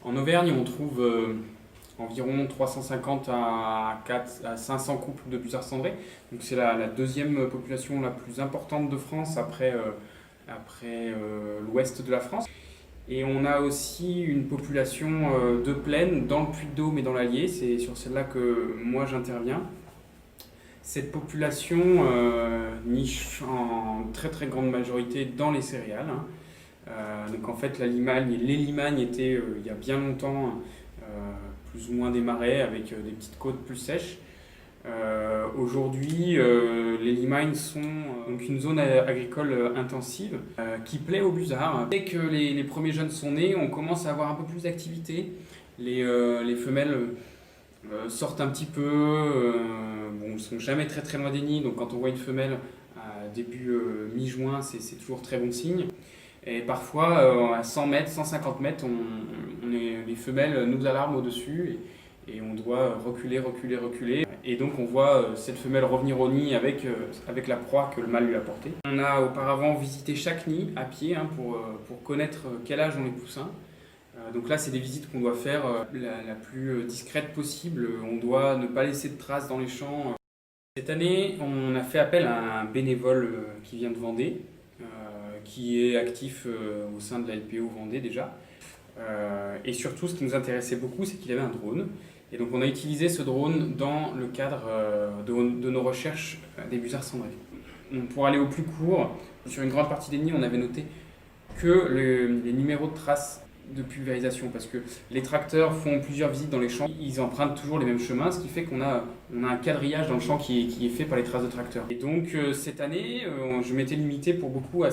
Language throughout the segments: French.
En Auvergne, on trouve environ 350 à 500 couples de busards cendrés. Donc c'est la deuxième population la plus importante de France après l'ouest de la France. Et on a aussi une population de plaine dans le Puy-de-Dôme et dans l'Allier. C'est sur celle-là que moi j'interviens. Cette population niche en très très grande majorité dans les céréales. Donc en fait, les Limagnes étaient il y a bien longtemps plus ou moins des marais avec des petites côtes plus sèches. Aujourd'hui, les Limagnes sont donc une zone agricole intensive qui plaît aux busards. Dès que les premiers jeunes sont nés, on commence à avoir un peu plus d'activité. Les femelles sortent un petit peu, bon, ne sont jamais très très loin des nids, donc quand on voit une femelle à début mi-juin, c'est toujours très bon signe. Et parfois, à 100 mètres, 150 mètres, les femelles nous alarment au-dessus et on doit reculer, reculer, reculer. Et donc on voit cette femelle revenir au nid avec la proie que le mâle lui a portée. On a auparavant visité chaque nid à pied pour connaître quel âge ont les poussins. Donc là, c'est des visites qu'on doit faire la plus discrète possible. On doit ne pas laisser de traces dans les champs. Cette année, on a fait appel à un bénévole qui vient de Vendée, qui est actif au sein de la LPO Vendée déjà. Et surtout, ce qui nous intéressait beaucoup, c'est qu'il avait un drone. Et donc on a utilisé ce drone dans le cadre de nos recherches des busards cendrés. Pour aller au plus court, sur une grande partie des nids, on avait noté que les numéros de traces de pulvérisation, parce que les tracteurs font plusieurs visites dans les champs, ils empruntent toujours les mêmes chemins, ce qui fait qu'on a un quadrillage dans le champ qui est fait par les traces de tracteurs. Et donc cette année, je m'étais limité pour beaucoup à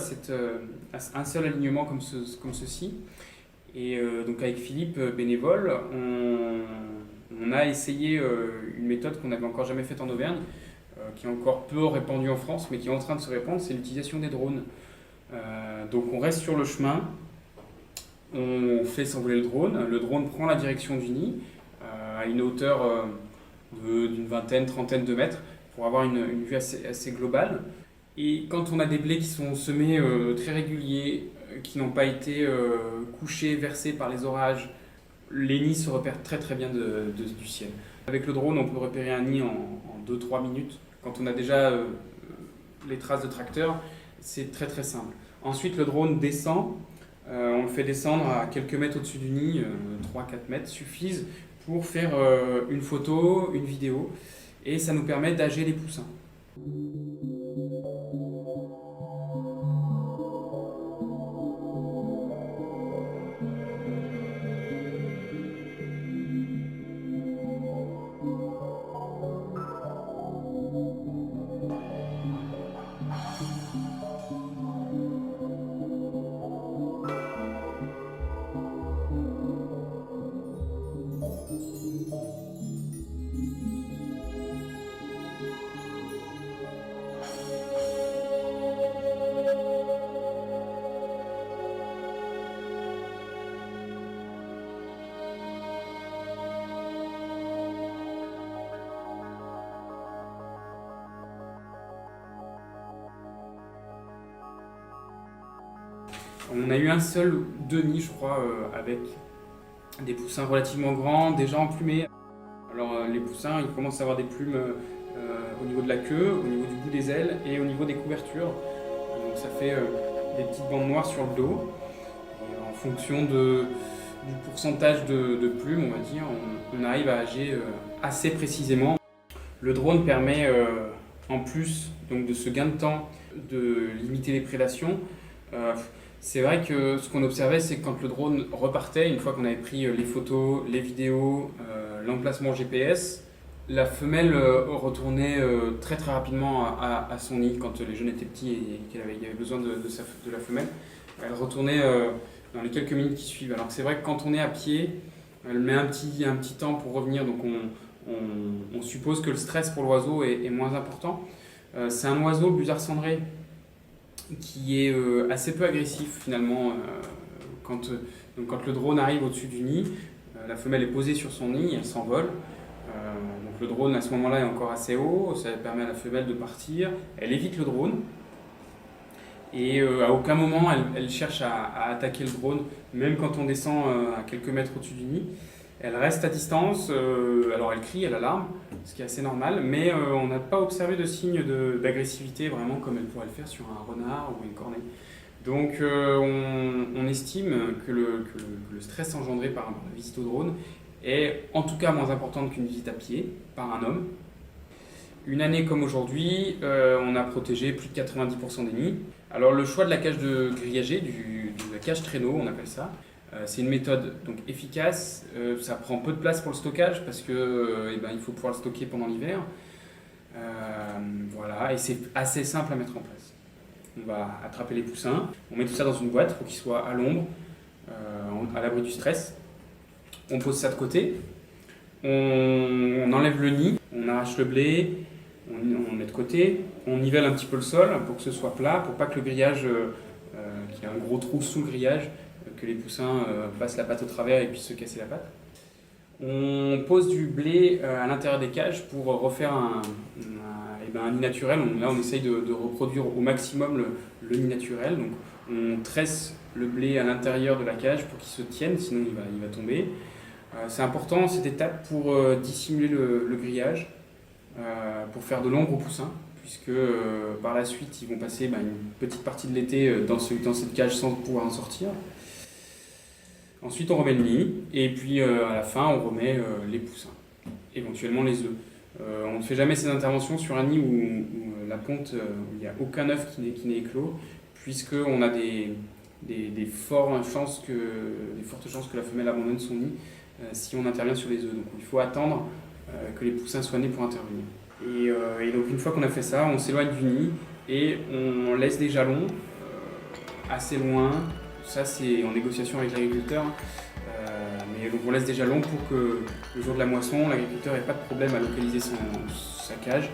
un seul alignement comme ceci. Et donc avec Philippe, bénévole, on a essayé une méthode qu'on n'avait encore jamais faite en Auvergne, qui est encore peu répandue en France, mais qui est en train de se répandre, c'est l'utilisation des drones. Donc on reste sur le chemin, on fait s'envoler le drone prend la direction du nid à une hauteur d'une vingtaine, trentaine de mètres pour avoir une vue assez globale. Et quand on a des blés qui sont semés très réguliers, qui n'ont pas été couchés, versés par les orages, les nids se repèrent très très bien du ciel. Avec le drone, on peut repérer un nid en 2-3 minutes. Quand on a déjà les traces de tracteur, c'est très très simple. Ensuite, le drone descend. On le fait descendre à quelques mètres au-dessus du nid, 3-4 mètres suffisent pour faire une photo, une vidéo, et ça nous permet d'âger les poussins. On a eu un seul ou deux nids, je crois, avec des poussins relativement grands, déjà emplumés. Alors les poussins, ils commencent à avoir des plumes au niveau de la queue, au niveau du bout des ailes et au niveau des couvertures. Donc ça fait des petites bandes noires sur le dos. Et en fonction du pourcentage de plumes, on va dire, on arrive à âger assez précisément. Le drone permet, en plus donc, de ce gain de temps, de limiter les prédations. C'est vrai que ce qu'on observait, c'est que quand le drone repartait, une fois qu'on avait pris les photos, les vidéos, l'emplacement GPS, la femelle retournait très très rapidement à son nid quand les jeunes étaient petits et qu'il y avait besoin de la femelle. Elle retournait dans les quelques minutes qui suivent. Alors que c'est vrai que quand on est à pied, elle met un petit temps pour revenir, donc on suppose que le stress pour l'oiseau est moins important. C'est un oiseau, le busard cendré, qui est assez peu agressif finalement. Donc quand le drone arrive au-dessus du nid, la femelle est posée sur son nid, elle s'envole. Donc le drone à ce moment-là est encore assez haut, ça permet à la femelle de partir, elle évite le drone. Et à aucun moment elle cherche à attaquer le drone, même quand on descend à quelques mètres au-dessus du nid. Elle reste à distance, alors elle crie, elle alarme, ce qui est assez normal, mais on n'a pas observé de signe d'agressivité vraiment comme elle pourrait le faire sur un renard ou une corneille. Donc on estime que le stress engendré par la visite au drone est en tout cas moins importante qu'une visite à pied par un homme. Une année comme aujourd'hui, on a protégé plus de 90% des nids. Alors le choix de la cage de grillagé, de la cage traîneau, on appelle ça, c'est une méthode donc efficace. Ça prend peu de place pour le stockage parce que il faut pouvoir le stocker pendant l'hiver. Voilà, et c'est assez simple à mettre en place. On va attraper les poussins, on met tout ça dans une boîte pour qu'ils soient à l'ombre, à l'abri du stress. On pose ça de côté, on enlève le nid, on arrache le blé, on met de côté, on nivelle un petit peu le sol pour que ce soit plat, pour pas que le grillage, qu'il y ait un gros trou sous le grillage, que les poussins passent la patte au travers et puissent se casser la patte. On pose du blé à l'intérieur des cages pour refaire un nid naturel. Là, on essaye de reproduire au maximum le nid naturel. Donc, on tresse le blé à l'intérieur de la cage pour qu'il se tienne, sinon il va tomber. C'est important cette étape pour dissimuler le grillage, pour faire de l'ombre aux poussins, puisque par la suite ils vont passer une petite partie de l'été dans cette cage sans pouvoir en sortir. Ensuite on remet le nid et puis à la fin on remet les poussins, éventuellement les œufs. On ne fait jamais ces interventions sur un nid où la ponte, où il n'y a aucun œuf qui n'est éclos, puisqu'on a des fortes chances que la femelle abandonne son nid si on intervient sur les œufs. Donc il faut attendre que les poussins soient nés pour intervenir. Et donc une fois qu'on a fait ça, on s'éloigne du nid et on laisse des jalons assez loin. Ça c'est en négociation avec l'agriculteur. Mais donc on laisse des jalons pour que le jour de la moisson, l'agriculteur n'ait pas de problème à localiser sa cage.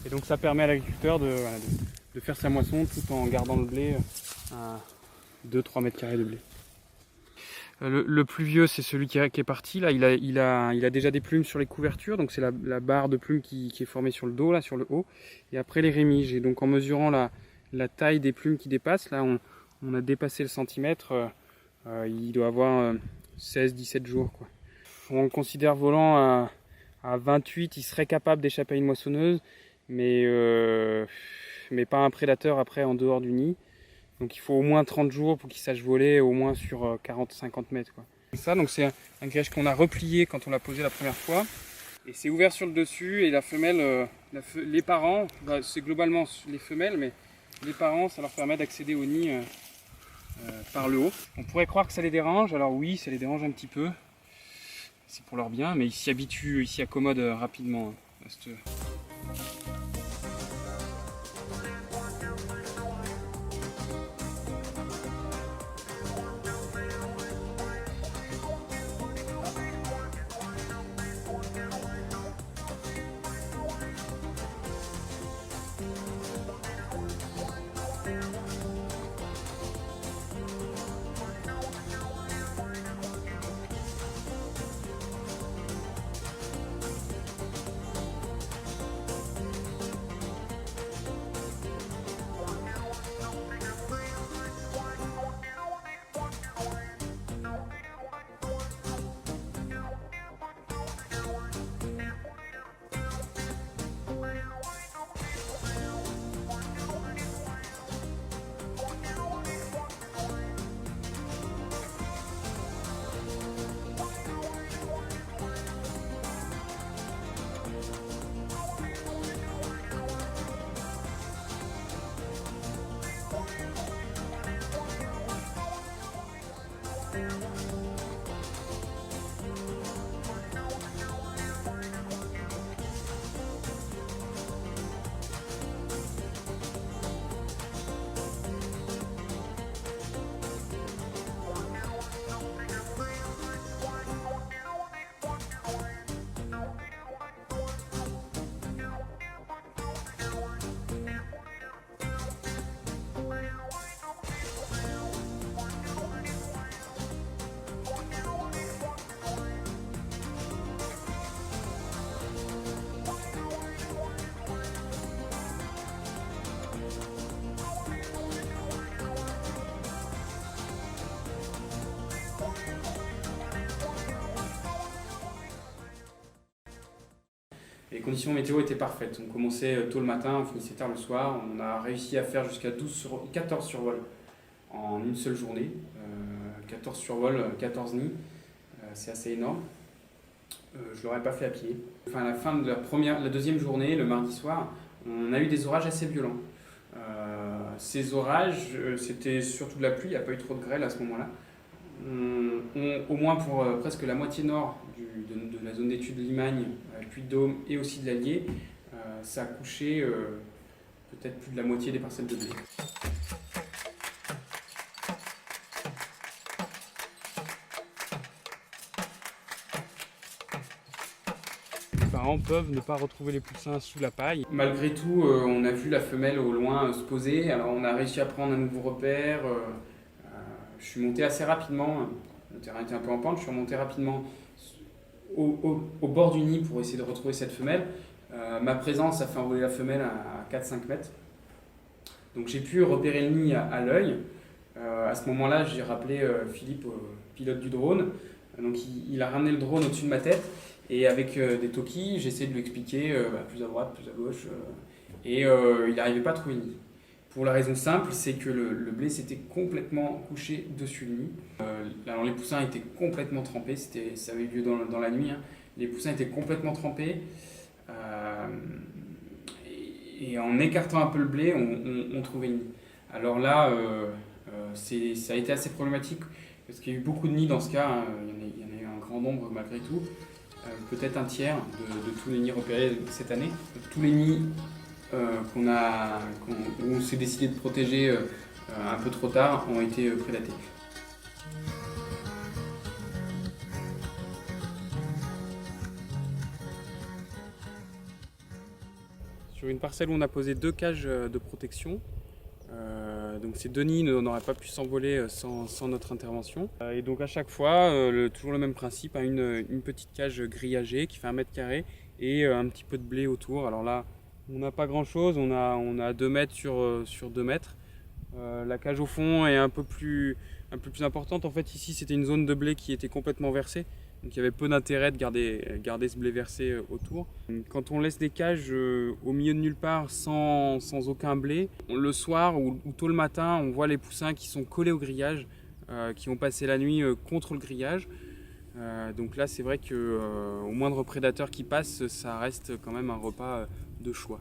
Et donc ça permet à l'agriculteur de faire sa moisson tout en gardant le blé à 2-3 mètres carrés de blé. Le plus vieux, c'est celui qui est parti. Là, il a déjà des plumes sur les couvertures, donc c'est la barre de plumes qui est formée sur le dos, là, sur le haut. Et après les rémiges. Et donc en mesurant la taille des plumes qui dépassent, là on a dépassé le centimètre. Il doit avoir 16-17 jours, quoi. On le considère volant à 28, il serait capable d'échapper à une moissonneuse. Mais pas un prédateur après en dehors du nid. Donc il faut au moins 30 jours pour qu'il sache voler, au moins sur 40-50 mètres, quoi. Donc c'est un grillage qu'on a replié quand on l'a posé la première fois. Et c'est ouvert sur le dessus et la femelle, les parents, c'est globalement les femelles, mais les parents, ça leur permet d'accéder au nid par le haut. On pourrait croire que ça les dérange, alors oui, ça les dérange un petit peu. C'est pour leur bien, mais ils s'y habituent, ils s'y accommodent rapidement. conditions météo étaient parfaites. On commençait tôt le matin, on finissait tard le soir. On a réussi à faire jusqu'à 14 survols en une seule journée. 14 survols, 14 nids, c'est assez énorme. Je ne l'aurais pas fait à pied. Enfin, à la fin de la deuxième journée, le mardi soir, on a eu des orages assez violents. Ces orages, c'était surtout de la pluie, il n'y a pas eu trop de grêle à ce moment-là. Au moins pour presque la moitié nord de la zone d'études Limagne, Puy-de-Dôme et aussi de l'Allier, ça a couché peut-être plus de la moitié des parcelles de blé. Les parents peuvent ne pas retrouver les poussins sous la paille. Malgré tout, on a vu la femelle au loin se poser, alors on a réussi à prendre un nouveau repère. Je suis monté assez rapidement, le terrain était un peu en pente, je suis remonté rapidement au bord du nid pour essayer de retrouver cette femelle. Ma présence a fait envoler la femelle à 4-5 mètres. Donc j'ai pu repérer le nid à l'œil. À ce moment-là, j'ai rappelé Philippe, pilote du drone. Donc il a ramené le drone au-dessus de ma tête. Et avec des talkies, j'ai essayé de lui expliquer plus à droite, plus à gauche. Et il n'arrivait pas à trouver le nid. Pour la raison simple, c'est que le blé s'était complètement couché dessus le nid. Alors les poussins étaient complètement trempés, ça avait eu lieu dans la nuit. Hein. Les poussins étaient complètement trempés. Et en écartant un peu le blé, on trouvait le nid. Alors là, ça a été assez problématique, parce qu'il y a eu beaucoup de nids dans ce cas. Hein. Il y en a eu un grand nombre malgré tout. Peut-être un tiers de tous les nids repérés cette année. Tous les nids où on s'est décidé de protéger un peu trop tard ont été prédatés. Sur une parcelle où on a posé 2 cages de protection, donc ces 2 nids n'auraient pas pu s'envoler sans notre intervention. Et donc à chaque fois, toujours le même principe, hein, une petite cage grillagée qui fait 1 mètre carré et un petit peu de blé autour. Alors là, on n'a pas grand chose, on a 2 mètres sur 2 mètres. La cage au fond est un peu plus importante. En fait, ici, c'était une zone de blé qui était complètement versée. Donc il y avait peu d'intérêt de garder ce blé versé autour. Quand on laisse des cages au milieu de nulle part sans aucun blé, le soir ou tôt le matin, on voit les poussins qui sont collés au grillage, qui ont passé la nuit contre le grillage. Donc là, c'est vrai qu'au moindre prédateur qui passe, ça reste quand même un repas de choix.